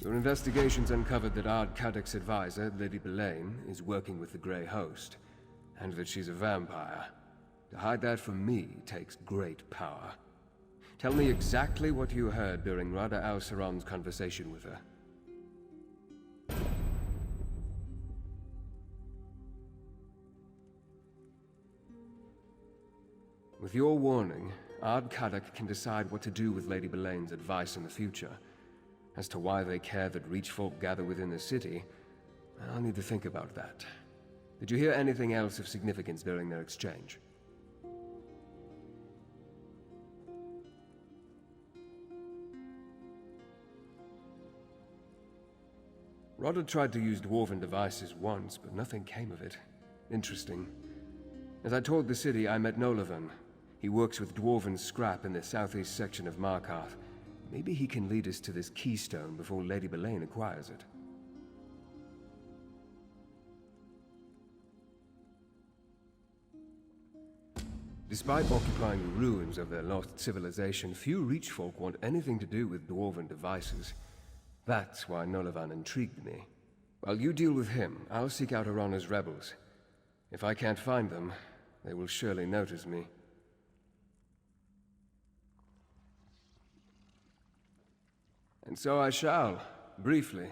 Your investigations uncovered that Ard Caddach's advisor, Lady Belain, is working with the Grey Host, and that she's a vampire. To hide that from me takes great power. Tell me exactly what you heard during Rada Al-Saran's conversation with her. With your warning, Ard Caddach can decide what to do with Lady Belain's advice in the future. As to why they care that Reachfolk gather within the city, I'll need to think about that. Did you hear anything else of significance during their exchange? Rada tried to use dwarven devices once, but nothing came of it. Interesting. As I toured the city, I met Nolavan. He works with dwarven scrap in the southeast section of Markarth. Maybe he can lead us to this keystone before Lady Belain acquires it. Despite occupying the ruins of their lost civilization, few Reachfolk want anything to do with dwarven devices. That's why Nolavan intrigued me. While you deal with him, I'll seek out Arana's rebels. If I can't find them, they will surely notice me. And so I shall, briefly.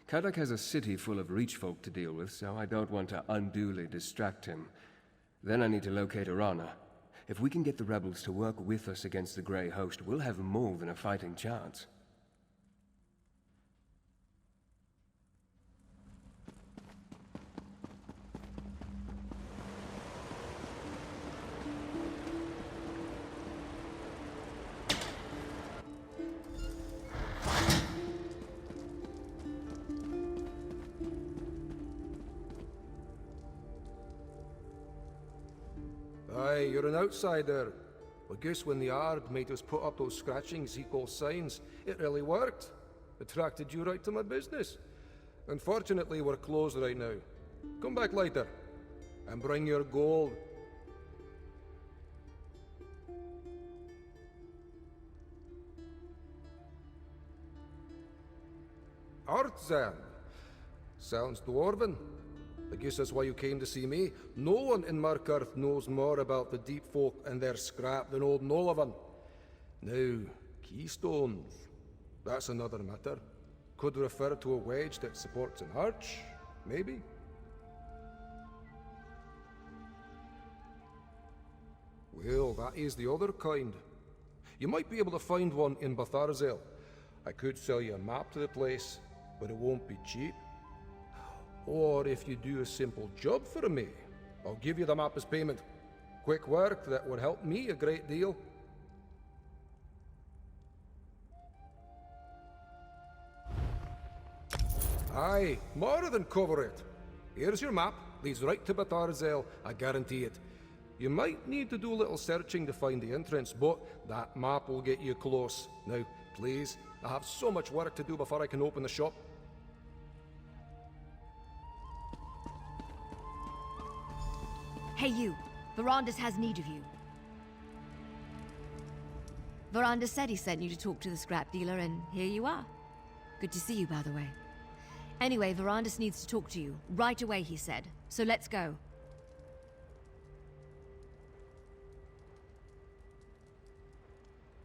Caddach has a city full of Reachfolk to deal with, so I don't want to unduly distract him. Then I need to locate Arana. If we can get the rebels to work with us against the Grey Host, we'll have more than a fighting chance. Aye, you're an outsider. I guess when the Ard made us put up those scratchings he calls signs, it really worked. Attracted you right to my business. Unfortunately, we're closed right now. Come back later, and bring your gold. Arkthzand. Sounds dwarven. I guess that's why you came to see me. No one in Markarth knows more about the deep folk and their scrap than old Nolavan. Now, keystones. That's another matter. Could refer to a wedge that supports an arch, maybe? Well, that is the other kind. You might be able to find one in Batharzel. I could sell you a map to the place, but it won't be cheap. Or if you do a simple job for me, I'll give you the map as payment. Quick work that would help me a great deal. Aye, more than cover it. Here's your map, leads right to Batharzel, I guarantee it. You might need to do a little searching to find the entrance, but that map will get you close. Now, please, I have so much work to do before I can open the shop. Hey you, Verandis has need of you. Verandis said he sent you to talk to the scrap dealer, and here you are. Good to see you, by the way. Anyway, Verandis needs to talk to you. Right away, he said. So let's go.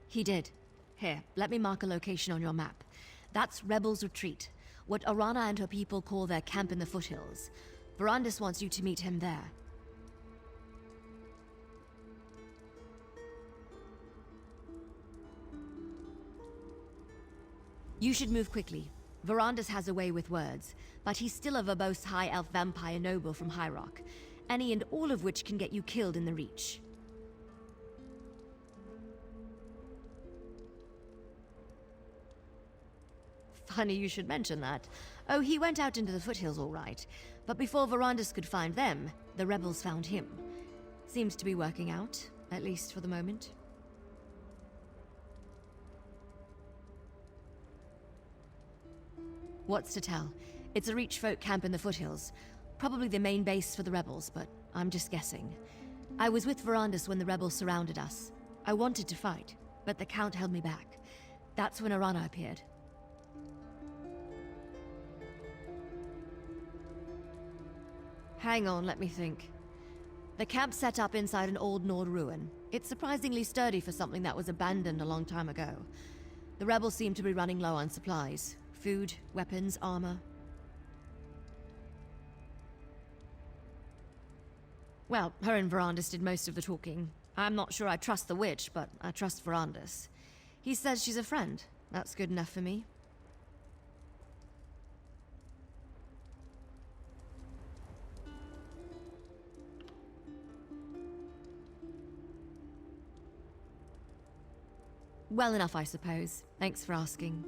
He did. Here, let me mark a location on your map. That's Rebel's Retreat, what Arana and her people call their camp in the foothills. Verandis wants you to meet him there. You should move quickly. Verandis has a way with words, but he's still a verbose high elf vampire noble from High Rock, any and all of which can get you killed in the Reach. Funny you should mention that. Oh, he went out into the foothills all right, but before Verandis could find them, the rebels found him. Seems to be working out, at least for the moment. What's to tell? It's a Reach folk camp in the foothills. Probably the main base for the rebels, but I'm just guessing. I was with Verandis when the rebels surrounded us. I wanted to fight, but the Count held me back. That's when Arana appeared. Hang on, let me think. The camp's set up inside an old Nord ruin. It's surprisingly sturdy for something that was abandoned a long time ago. The rebels seem to be running low on supplies. Food, weapons, armor. Well, her and Verandis did most of the talking. I'm not sure I trust the witch, but I trust Verandis. He says she's a friend. That's good enough for me. Well enough, I suppose. Thanks for asking.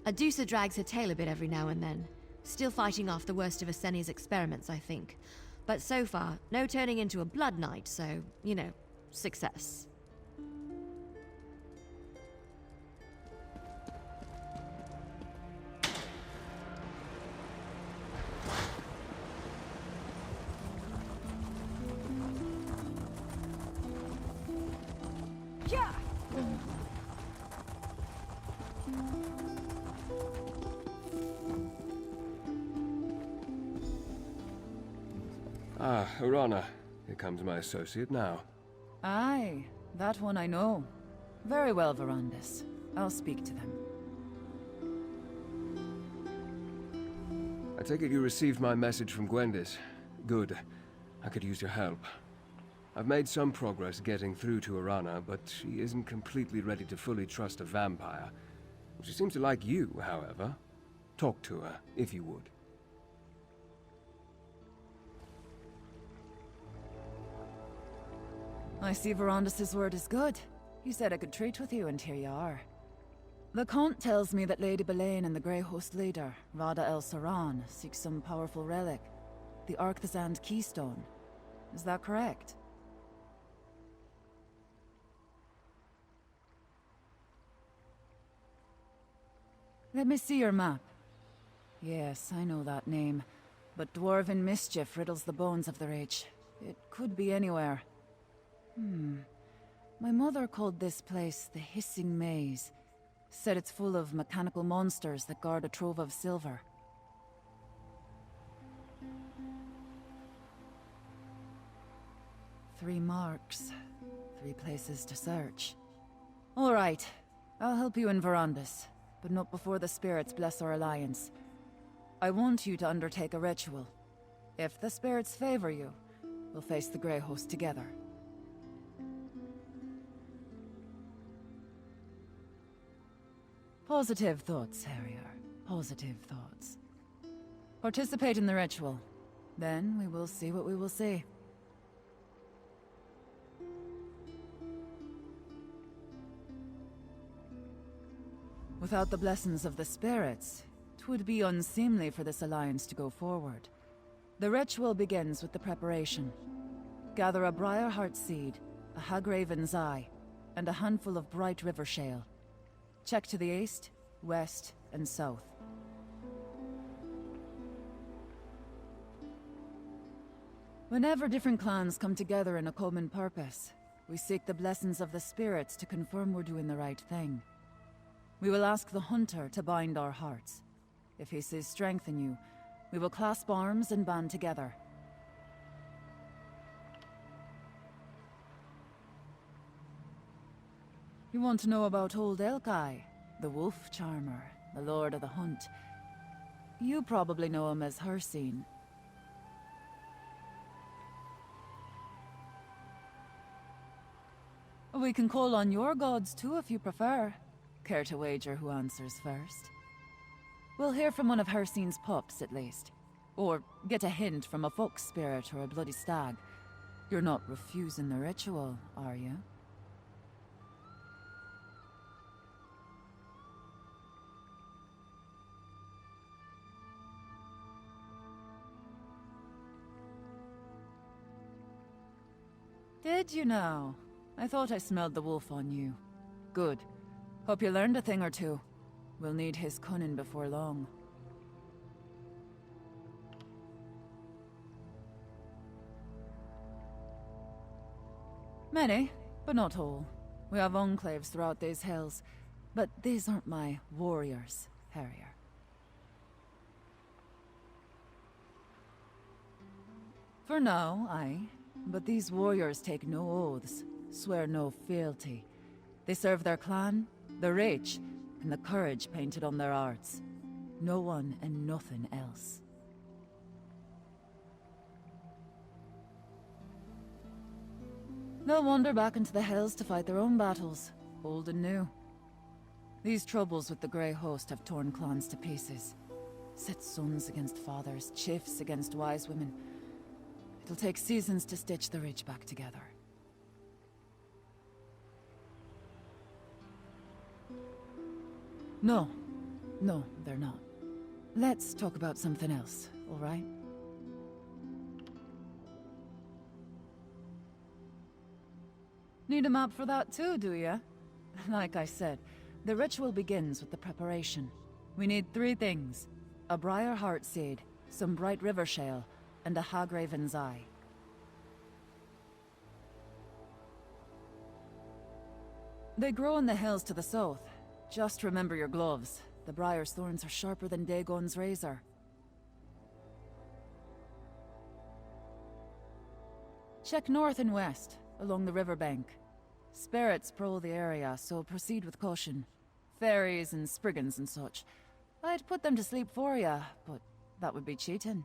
Adusa drags her tail a bit every now and then. Still fighting off the worst of Aseni's experiments, I think. But so far, no turning into a blood knight, so, you know, success. Ah, Arana. Here comes my associate now. Aye, that one I know. Very well, Verandis. I'll speak to them. I take it you received my message from Gwendis. Good. I could use your help. I've made some progress getting through to Arana, but she isn't completely ready to fully trust a vampire. She seems to like you, however. Talk to her, if you would. I see Verandis' word is good. He said I could treat with you, and here you are. The Count tells me that Lady Belain and the Grey Host leader, Rada Al-Saran, seek some powerful relic. The Arkthzand Keystone. Is that correct? Let me see your map. Yes, I know that name. But dwarven mischief riddles the bones of the reach. It could be anywhere. My mother called this place the Hissing Maze. Said it's full of mechanical monsters that guard a trove of silver. Three marks. 3 places to search. All right. I'll help you in Verandis, but not before the spirits bless our alliance. I want you to undertake a ritual. If the spirits favor you, we'll face the Grey Host together. Positive thoughts, Harrier. Positive thoughts. Participate in the ritual. Then we will see what we will see. Without the blessings of the spirits, 'twould be unseemly for this alliance to go forward. The ritual begins with the preparation. Gather a briar-heart seed, a hagraven's eye, and a handful of bright river shale. Check to the east, west, and south. Whenever different clans come together in a common purpose, we seek the blessings of the spirits to confirm we're doing the right thing. We will ask the Hunter to bind our hearts. If he sees strength in you, we will clasp arms and band together. You want to know about Old Elkai, the wolf charmer, the lord of the hunt. You probably know him as Hircine. We can call on your gods too if you prefer. Care to wager who answers first? We'll hear from one of Hircine's pups at least. Or get a hint from a fox spirit or a bloody stag. You're not refusing the ritual, are you? Did you now? I thought I smelled the wolf on you. Good. Hope you learned a thing or two. We'll need his cunning before long. Many, but not all. We have enclaves throughout these hills, but these aren't my warriors, Harrier. For now, aye. But these warriors take no oaths, swear no fealty. They serve their clan, the rich, and the courage painted on their hearts. No one and nothing else. They'll wander back into the Hells to fight their own battles, old and new. These troubles with the Grey Host have torn clans to pieces. Set sons against fathers, chiefs against wise women. It'll take seasons to stitch the Ridge back together. No, they're not. Let's talk about something else, all right? Need a map for that too, do ya? Like I said, the ritual begins with the preparation. We need 3 things. A briar heart seed, some bright river shale, and a hagraven's eye. They grow in the hills to the south. Just remember your gloves. The briar's thorns are sharper than Dagon's razor. Check north and west, along the riverbank. Spirits prowl the area, so proceed with caution. Fairies and spriggans and such. I'd put them to sleep for ya, but that would be cheating.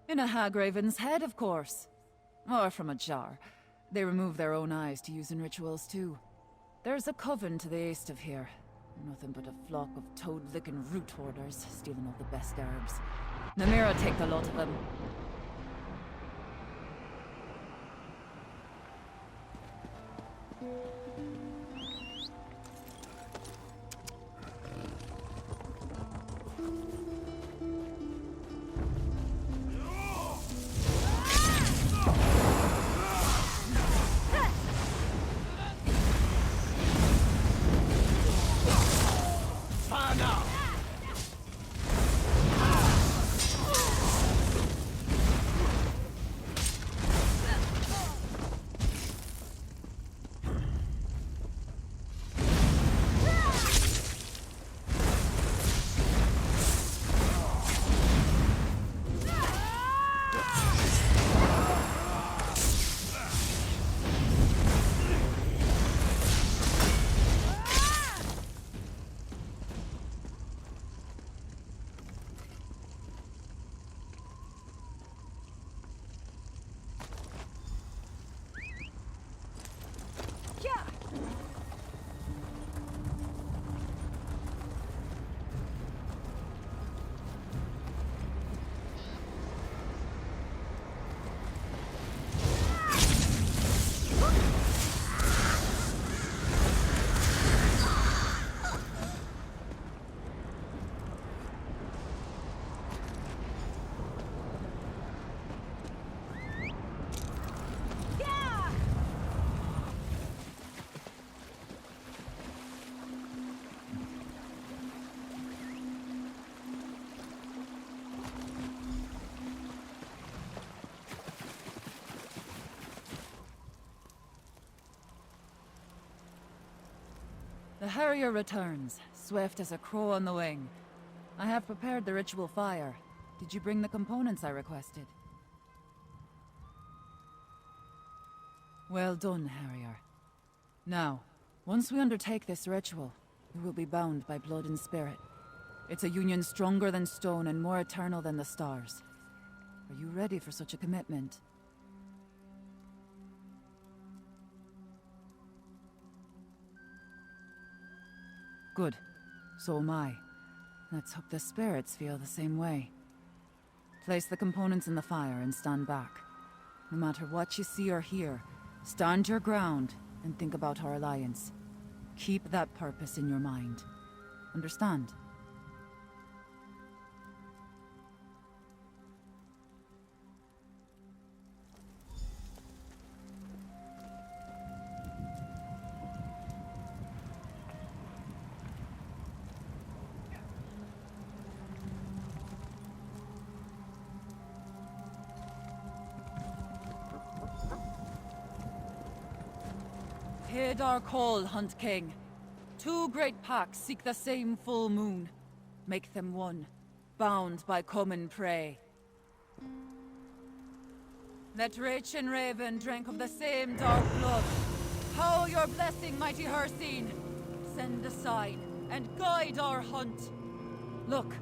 In a hagraven's head, of course. Or from a jar. They remove their own eyes to use in rituals too. There's a coven to the east of here. Nothing but a flock of toad-licking root hoarders, stealing all the best herbs. Namira take the lot of them. The Harrier returns, swift as a crow on the wing. I have prepared the ritual fire. Did you bring the components I requested? Well done, Harrier. Now, once we undertake this ritual, we will be bound by blood and spirit. It's a union stronger than stone and more eternal than the stars. Are you ready for such a commitment? Good. So am I. Let's hope the spirits feel the same way. Place the components in the fire and stand back. No matter what you see or hear, stand your ground and think about our alliance. Keep that purpose in your mind. Understand? Heed our call, Hunt King. Two great packs seek the same full moon. Make them one, bound by common prey. Let Rach and Raven drink of the same dark blood. Howl your blessing, mighty Hircine. Send a sign and guide our hunt. Look,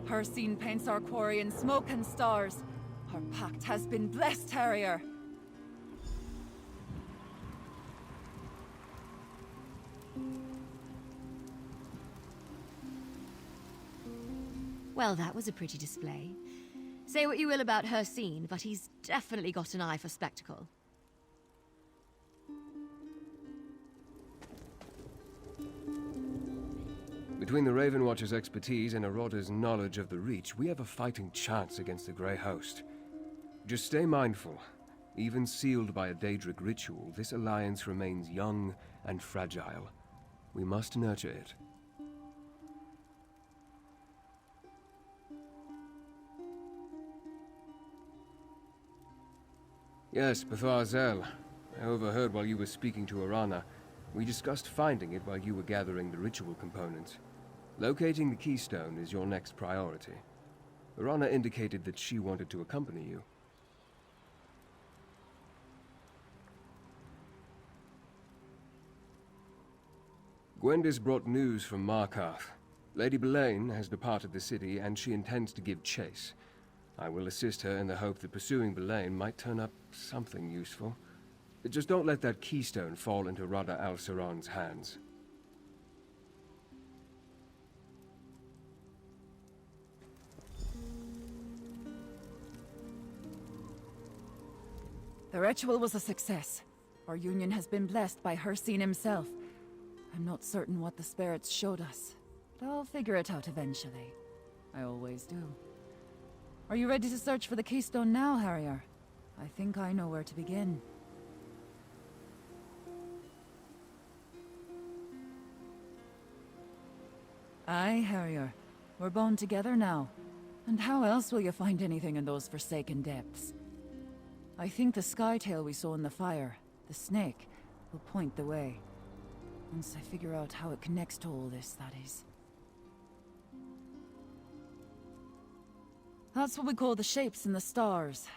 Hircine paints our quarry in smoke and stars. Our pact has been blessed, Harrier. Well, that was a pretty display. Say what you will about Hircine, but he's definitely got an eye for spectacle. Between the Ravenwatcher's expertise and Arada's knowledge of the Reach, we have a fighting chance against the Grey Host. Just stay mindful. Even sealed by a Daedric ritual, this alliance remains young and fragile. We must nurture it. Yes, Betharzel. I overheard while you were speaking to Arana. We discussed finding it while you were gathering the ritual components. Locating the Keystone is your next priority. Arana indicated that she wanted to accompany you. Gwendis brought news from Markarth. Lady Belain has departed the city, and she intends to give chase. I will assist her in the hope that pursuing Belain might turn up something useful. Just don't let that keystone fall into Rada Al-Saran's hands. The ritual was a success. Our union has been blessed by Hircine himself. I'm not certain what the spirits showed us, but I'll figure it out eventually. I always do. Are you ready to search for the Keystone now, Harrier? I think I know where to begin. Aye, Harrier. We're bound together now. And how else will you find anything in those forsaken depths? I think the skytail we saw in the fire, the snake, will point the way. Once I figure out how it connects to all this, that is. That's what we call the shapes in the stars.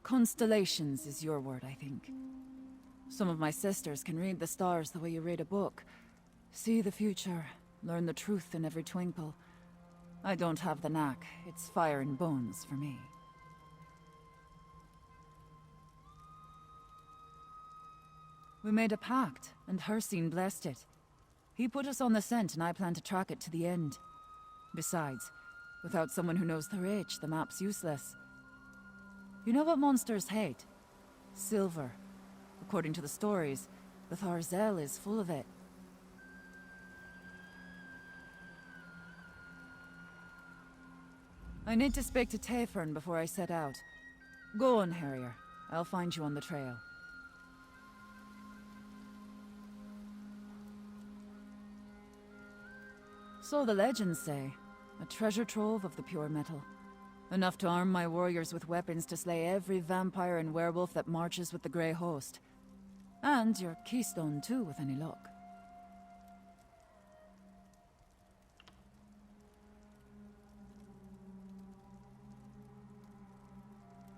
Constellations is your word, I think. Some of my sisters can read the stars the way you read a book. See the future, learn the truth in every twinkle. I don't have the knack. It's fire and bones for me. We made a pact, and Hircine blessed it. He put us on the scent, and I plan to track it to the end. Besides, without someone who knows the Reach, the map's useless. You know what monsters hate? Silver. According to the stories, Betharzel is full of it. I need to speak to Tayfern before I set out. Go on, Harrier. I'll find you on the trail. So the legends say. A treasure trove of the pure metal. Enough to arm my warriors with weapons to slay every vampire and werewolf that marches with the Grey Host. And your keystone too, with any luck.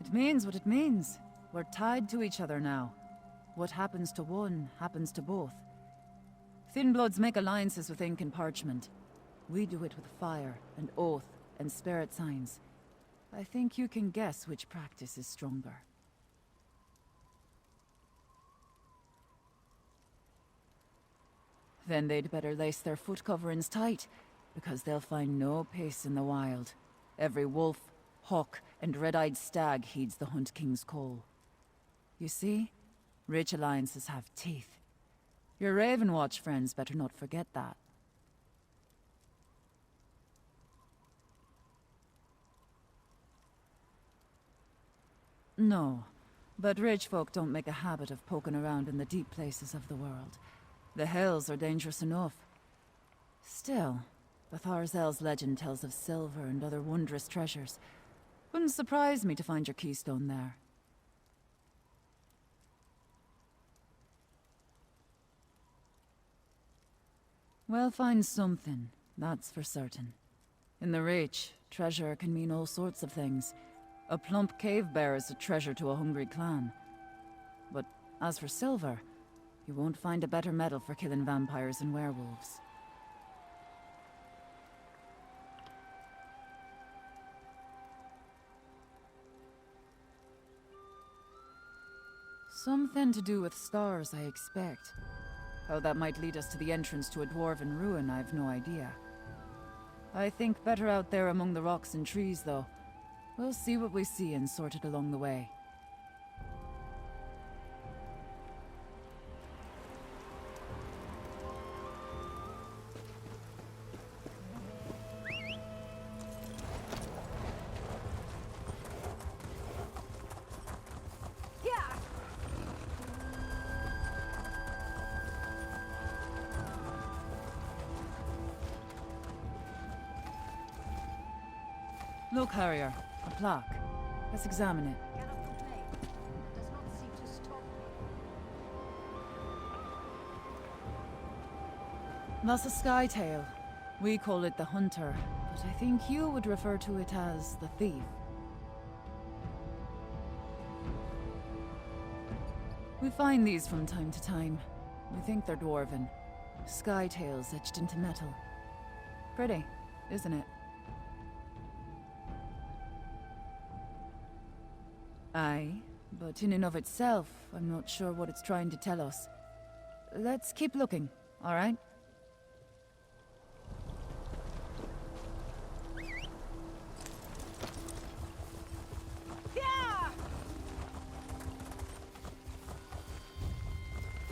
It means what it means. We're tied to each other now. What happens to one, happens to both. Thin-bloods make alliances with ink and parchment. We do it with fire, and oath, and spirit signs. I think you can guess which practice is stronger. Then they'd better lace their foot coverings tight, because they'll find no peace in the wild. Every wolf, hawk, and red-eyed stag heeds the Hunt King's call. You see? Rich alliances have teeth. Your Ravenwatch friends better not forget that. No, but rich folk don't make a habit of poking around in the deep places of the world. The Hells are dangerous enough. Still, Betharzel's legend tells of silver and other wondrous treasures. Wouldn't surprise me to find your keystone there. We'll find something, that's for certain. In the Reach, treasure can mean all sorts of things. A plump cave bear is a treasure to a hungry clan. But as for silver, you won't find a better metal for killing vampires and werewolves. Something to do with stars, I expect. How that might lead us to the entrance to a dwarven ruin, I've no idea. I think better out there among the rocks and trees, though. We'll see what we see and sort it along the way. Look, Harrier. A plaque. Let's examine it. That's a skytail. We call it the Hunter, but I think you would refer to it as the Thief. We find these from time to time. We think they're dwarven. Skytails etched into metal. Pretty, isn't it? Aye, but in and of itself, I'm not sure what it's trying to tell us. Let's keep looking, all right? Yeah!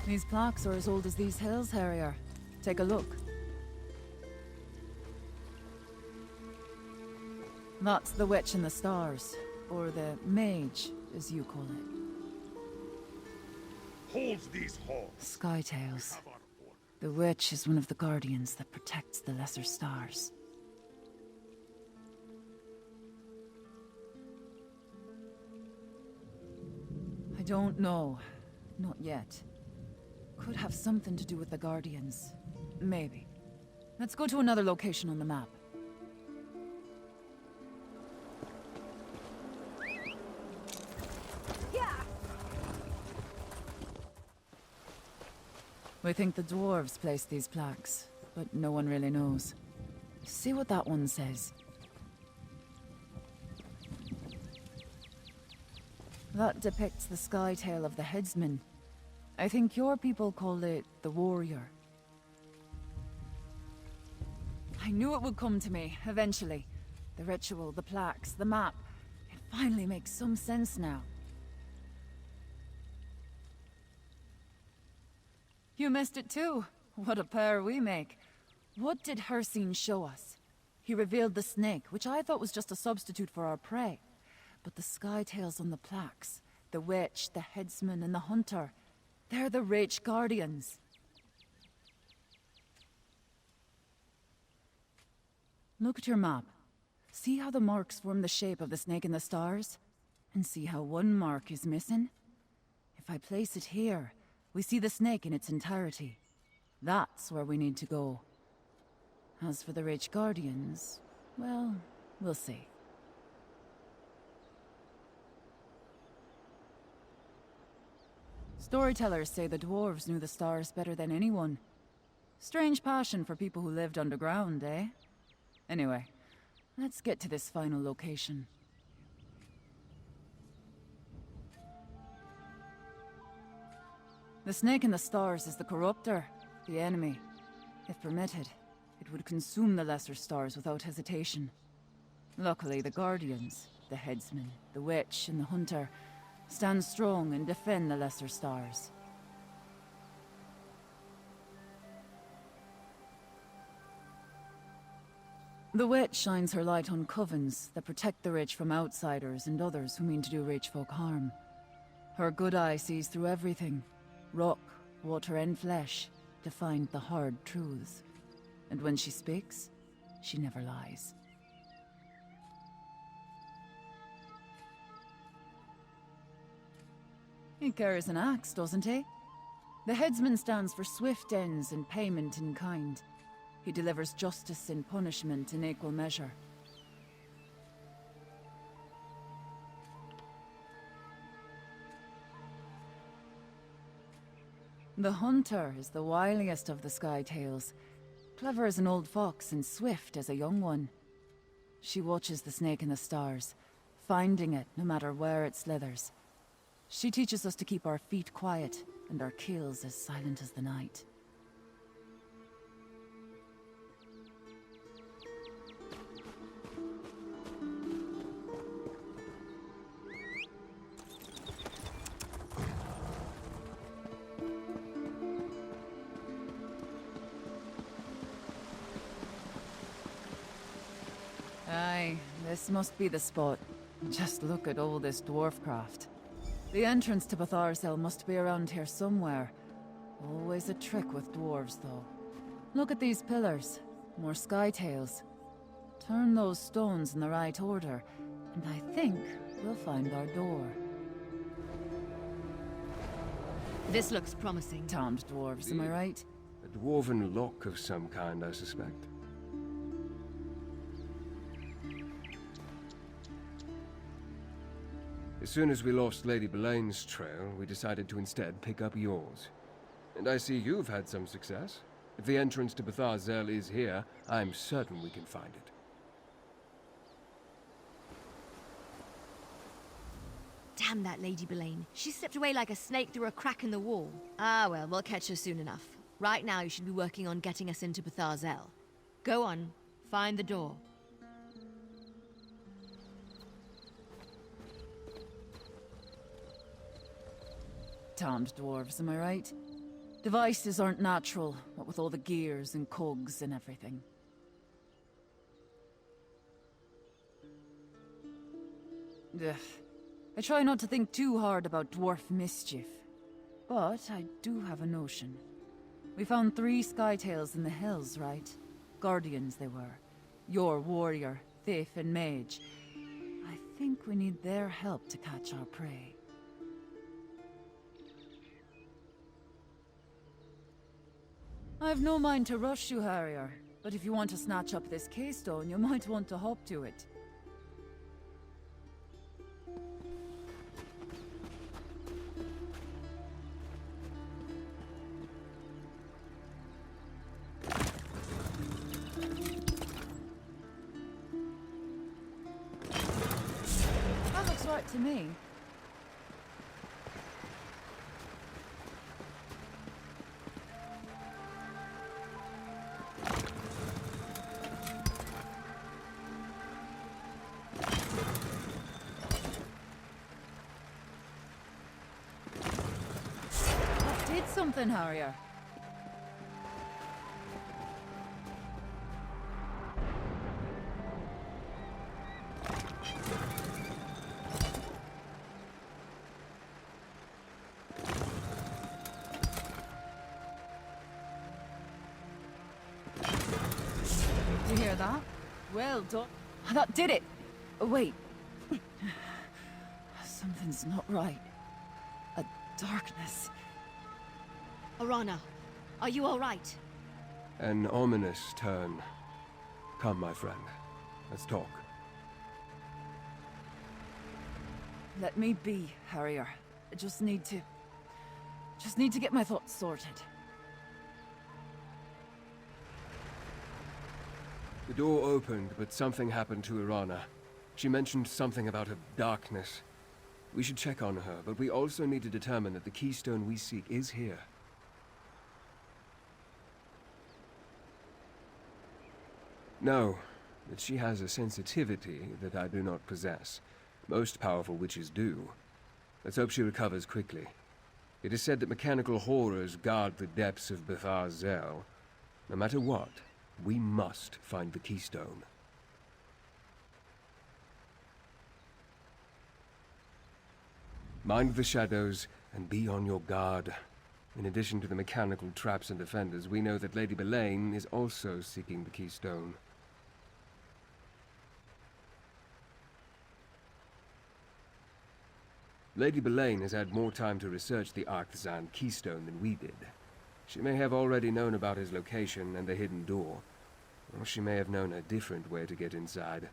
These plaques are as old as these hills, Harrier. Take a look. That's the Witch in the Stars. Or the Mage, as you call it. Hold these halls. Skytails. The Witch is one of the guardians that protects the lesser stars. I don't know. Not yet. Could have something to do with the Guardians. Maybe. Let's go to another location on the map. We think the dwarves placed these plaques, but no one really knows. See what that one says. That depicts the skytail of the headsman. I think your people call it the warrior. I knew it would come to me, eventually. The ritual, the plaques, the map. It finally makes some sense now. You missed it too. What a pair we make. What did Hircine show us? He revealed the snake, which I thought was just a substitute for our prey. But the skytails on the plaques, the witch, the headsman, and the hunter, they're the Rach Guardians. Look at your map. See how the marks form the shape of the snake in the stars? And see how one mark is missing? If I place it here, we see the snake in its entirety. That's where we need to go. As for the Rach Guardians, well, we'll see. Storytellers say the dwarves knew the stars better than anyone. Strange passion for people who lived underground, eh? Anyway, let's get to this final location. The snake in the stars is the corruptor, the enemy. If permitted, it would consume the lesser stars without hesitation. Luckily, the guardians, the headsman, the witch, and the hunter, stand strong and defend the lesser stars. The witch shines her light on covens that protect the rich from outsiders and others who mean to do rich folk harm. Her good eye sees through everything. Rock, water and flesh, to find the hard truths. And when she speaks, she never lies. He carries an axe, doesn't he? The headsman stands for swift ends and payment in kind. He delivers justice and punishment in equal measure. The Hunter is the wiliest of the Sky Tales. Clever as an old fox and swift as a young one. She watches the snake in the stars, finding it no matter where it slithers. She teaches us to keep our feet quiet and our keels as silent as the night. Aye, this must be the spot. Just look at all this dwarf craft. The entrance to Betharzell must be around here somewhere. Always a trick with dwarves, though. Look at these pillars. More sky tales. Turn those stones in the right order, and I think we'll find our door. This looks promising. Damned dwarves, am I right? A dwarven lock of some kind, I suspect. As soon as we lost Lady Belain's trail, we decided to instead pick up yours. And I see you've had some success. If the entrance to Betharzell is here, I'm certain we can find it. Damn that Lady Belain. She slipped away like a snake through a crack in the wall. Ah well, we'll catch her soon enough. Right now you should be working on getting us into Betharzell. Go on, find the door. Damned dwarves, am I right? Devices aren't natural, what with all the gears and cogs and everything. Ugh. I try not to think too hard about dwarf mischief. But I do have a notion. We found 3 Skytails in the hills, right? Guardians they were. Your warrior, thief, and mage. I think we need their help to catch our prey. I've no mind to rush you, Harrier, but if you want to snatch up this keystone, you might want to hop to it. That looks right to me. Something, Harrier. Did you hear that? Well done. That did it! Wait. Something's not right. A darkness. Arana, are you all right? An ominous turn. Come, my friend. Let's talk. Let me be, Harrier. I just need to get my thoughts sorted. The door opened, but something happened to Arana. She mentioned something about a darkness. We should check on her, but we also need to determine that the keystone we seek is here. No, that she has a sensitivity that I do not possess. Most powerful witches do. Let's hope she recovers quickly. It is said that mechanical horrors guard the depths of Betharzell. No matter what, we must find the keystone. Mind the shadows and be on your guard. In addition to the mechanical traps and defenders, we know that Lady Belain is also seeking the keystone. Lady Belain has had more time to research the Arkthzand Keystone than we did. She may have already known about his location and the hidden door, Or she may have known a different way to get inside.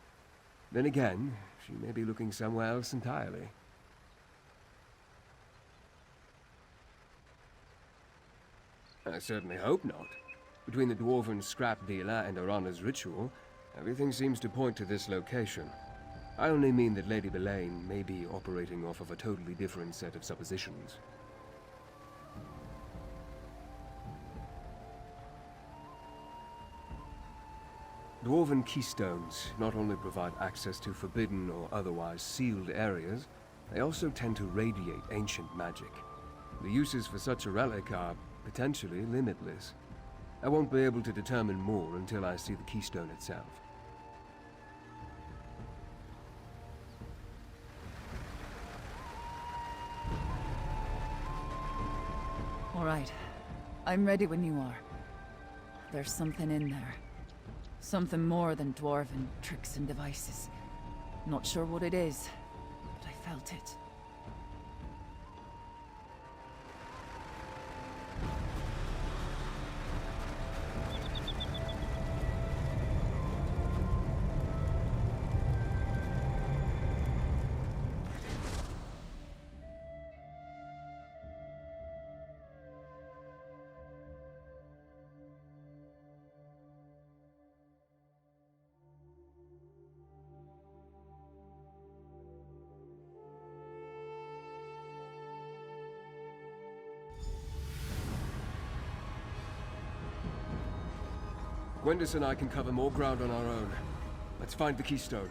Then again, she may be looking somewhere else entirely. I certainly hope not. Between the dwarven scrap dealer and Arana's ritual, everything seems to point to this location. I only mean that Lady Belain may be operating off of a totally different set of suppositions. Dwarven keystones not only provide access to forbidden or otherwise sealed areas, they also tend to radiate ancient magic. The uses for such a relic are potentially limitless. I won't be able to determine more until I see the keystone itself. All right. I'm ready when you are. There's something in there. Something more than dwarven tricks and devices. Not sure what it is, but I felt it. Gwendis and I can cover more ground on our own. Let's find the keystone.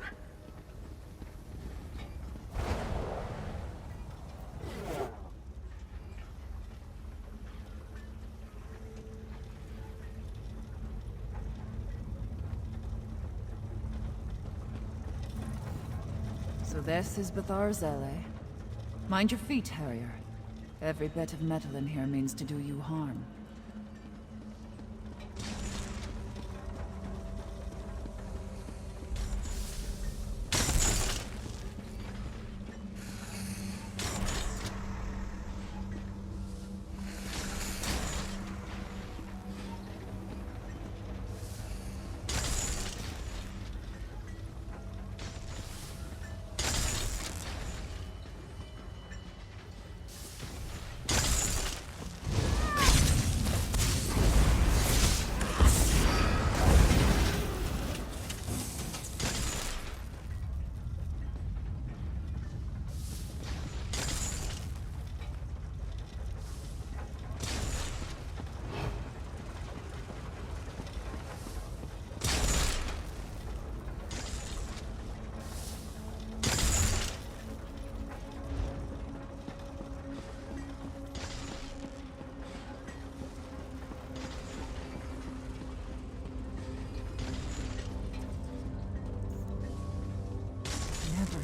So this is Betharzel, eh? Mind your feet, Harrier. Every bit of metal in here means to do you harm.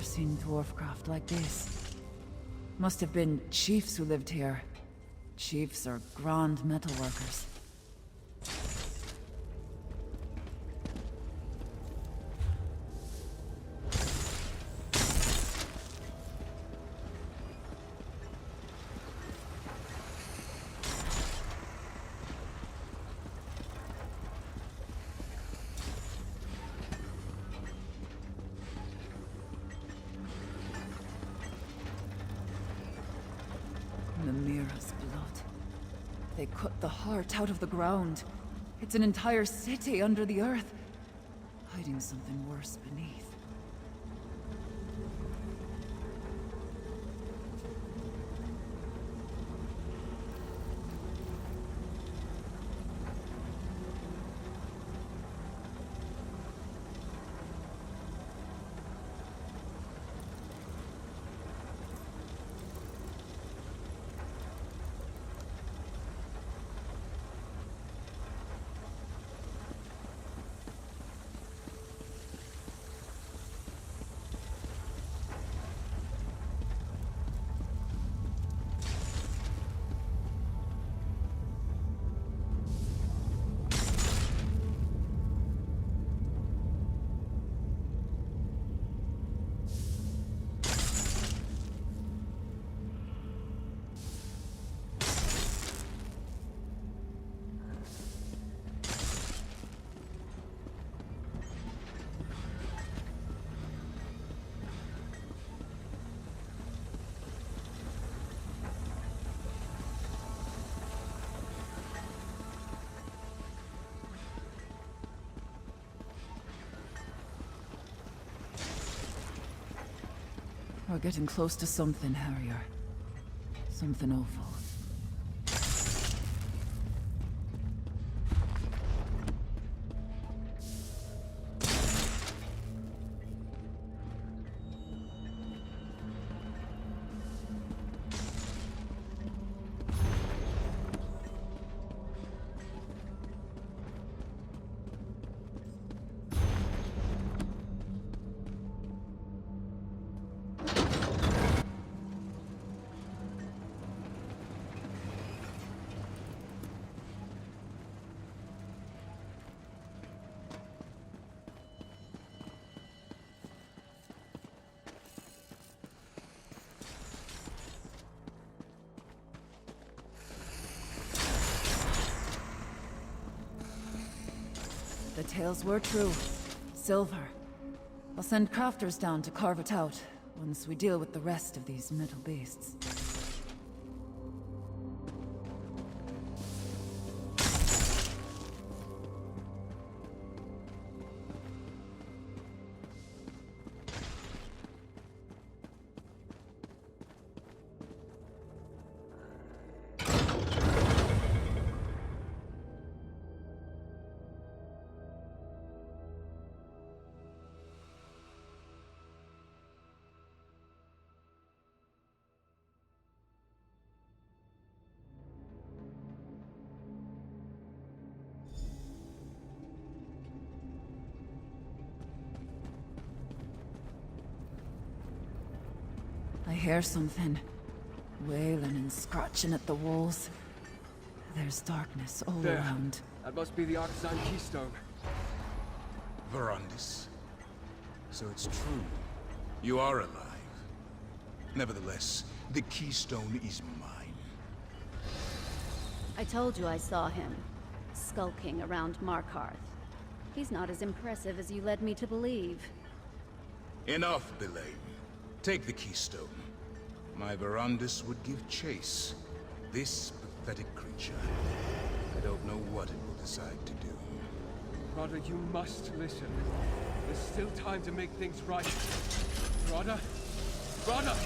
Seen dwarfcraft like this. Must have been chiefs who lived here. Chiefs or grand metalworkers. Namira's blood. They cut the heart out of the ground. It's an entire city under the earth, hiding something worse beneath. We're getting close to something, Harrier. Something awful. The tales were true. Silver. I'll send crafters down to carve it out, once we deal with the rest of these metal beasts. I hear something. Wailing and scratching at the walls. There's darkness all There. around. That must be the Arkthzand Keystone. Verandis. So it's true. You are alive. Nevertheless, the Keystone is mine. I told you I saw him, skulking around Markarth. He's not as impressive as you led me to believe. Enough, Belain. Take the Keystone. My Verandis would give chase. This pathetic creature. I don't know what it will decide to do. Rada, you must listen. There's still time to make things right. Rada? Rada!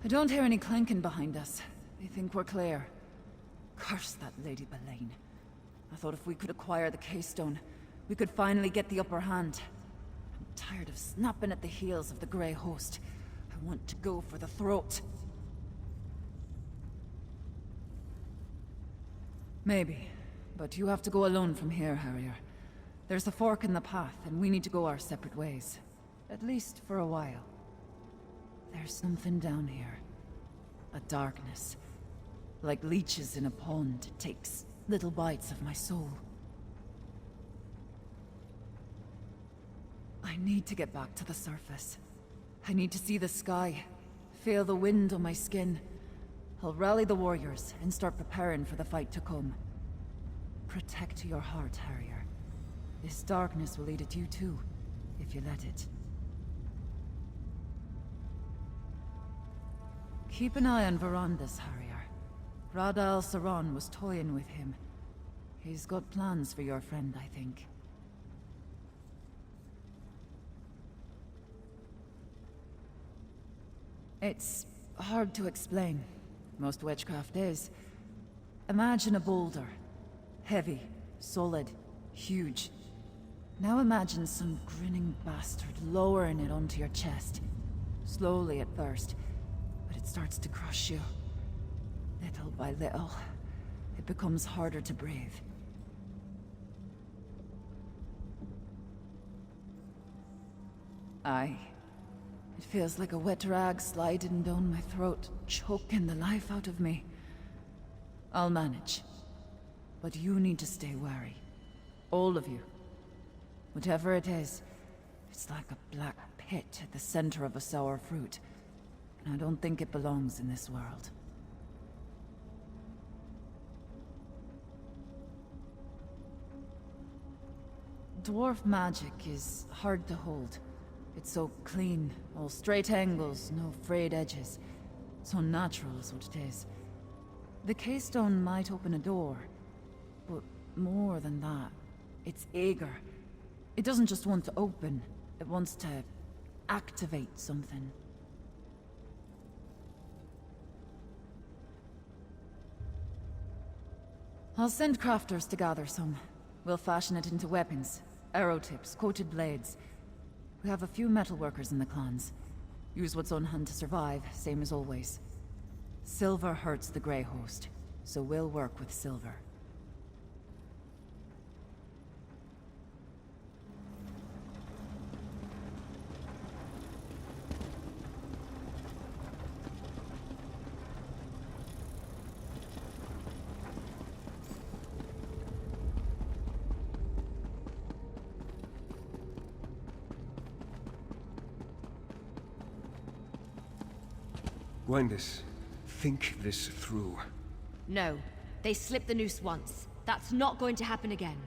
I don't hear any clanking behind us. They think we're clear. Curse that Lady Belain. I thought if we could acquire the Keystone, we could finally get the upper hand. I'm tired of snapping at the heels of the Grey Host. I want to go for the throat. Maybe, but you have to go alone from here, Harrier. There's a fork in the path, and we need to go our separate ways. At least for a while. There's something down here. A darkness. Like leeches in a pond, it takes little bites of my soul. I need to get back to the surface. I need to see the sky, feel the wind on my skin. I'll rally the warriors and start preparing for the fight to come. Protect your heart, Harrier. This darkness will eat at you too, if you let it. Keep an eye on Verandis, Harrier. Rada Al-Saran was toying with him. He's got plans for your friend, I think. It's hard to explain. Most witchcraft is. Imagine a boulder. Heavy, solid, huge. Now imagine some grinning bastard lowering it onto your chest. Slowly at first, but it starts to crush you. Little by little, it becomes harder to breathe. Aye, It feels like a wet rag sliding down my throat, choking the life out of me. I'll manage. But you need to stay wary. All of you. Whatever it is, it's like a black pit at the center of a sour fruit. And I don't think it belongs in this world. Dwarf magic is hard to hold. It's so clean, all straight angles, no frayed edges. So natural is what it is. The keystone might open a door, but more than that, it's eager. It doesn't just want to open, it wants to activate something. I'll send crafters to gather some. We'll fashion it into weapons, arrow tips, coated blades. We have a few metalworkers in the clans. Use what's on hand to survive, same as always. Silver hurts the Grey Host, so we'll work with silver. Gwendis, think this through. No. They slipped the noose once. That's not going to happen again.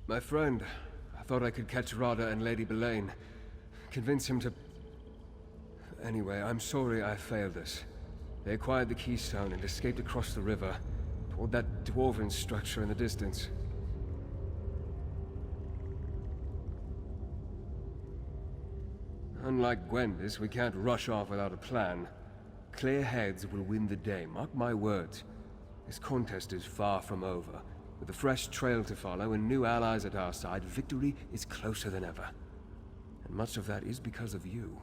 My friend, I thought I could catch Rada and Lady Belain. Convince him to... Anyway, I'm sorry I failed us. They acquired the Keystone and escaped across the river, toward that dwarven structure in the distance. Unlike Gwendis, we can't rush off without a plan. Clear heads will win the day, mark my words. This contest is far from over. With a fresh trail to follow and new allies at our side, victory is closer than ever. And much of that is because of you.